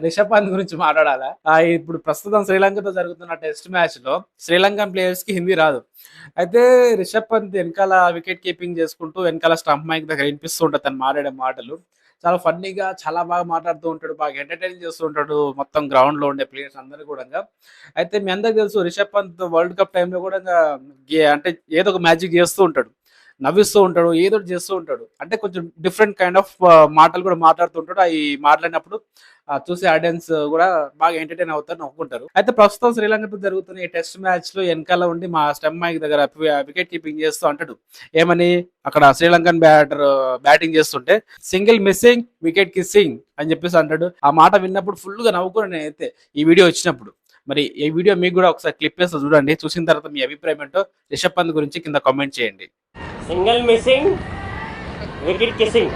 రిషబ్ పంత్ గురించి మాట్లాడాలా? ఇప్పుడు ప్రస్తుతం శ్రీలంకతో జరుగుతున్న టెస్ట్ మ్యాచ్ లో శ్రీలంకన్ ప్లేయర్స్ కి హిందీ రాదు. అయితే రిషబ్ పంత్ వెనకాల వికెట్ కీపింగ్ చేసుకుంటూ వెనకాల స్టంప్ మైక్ దగ్గర వినిపిస్తూ ఉంటుంది తను మాట్లాడే మాటలు. చాలా ఫన్నీగా చాలా బాగా మాట్లాడుతూ ఉంటాడు. బాగా ఎంటర్టైన్ చేస్తూ ఉంటాడు మొత్తం గ్రౌండ్ లో ఉండే ప్లేయర్స్ అందరూ కూడా. అయితే మీ అందరికి తెలుసు రిషబ్ పంత్ వరల్డ్ కప్ టైంలో కూడా అంటే ఏదో ఒక మ్యాజిక్ చేస్తూ ఉంటాడు, నవ్విస్తూ ఉంటాడు, ఏదో ఒకటి చేస్తూ ఉంటాడు. అంటే కొంచెం డిఫరెంట్ కైండ్ ఆఫ్ మాటలు కూడా మాట్లాడుతూ ఉంటాడు. అవి మాట్లాడినప్పుడు చూసే ఆడియన్స్ కూడా బాగా ఎంటర్టైన్ అవుతారు, నవ్వుకుంటారు. అయితే ప్రస్తుతం శ్రీలంకతో జరుగుతున్న ఈ టెస్ట్ మ్యాచ్ లో వెనకాల ఉండి మా స్టెమ్ మైక్ దగ్గర వికెట్ కీపింగ్ చేస్తూ అంటాడు. ఏమని? అక్కడ శ్రీలంకన్ బ్యాటింగ్ చేస్తుంటే సింగిల్ మిస్సింగ్ వికెట్ కిస్సింగ్ అని చెప్పేసి అంటాడు. ఆ మాట విన్నప్పుడు ఫుల్ గా నవ్వుకున్నాను నేనైతే ఈ వీడియో వచ్చినప్పుడు. మరి ఈ వీడియో మీకు కూడా ఒకసారి క్లిప్ వేస్తా చూడండి. చూసిన తర్వాత మీ అభిప్రాయం ఏంటో రిషబ్ పంత్ గురించి కింద కామెంట్ చేయండి. Single missing wicket kissing.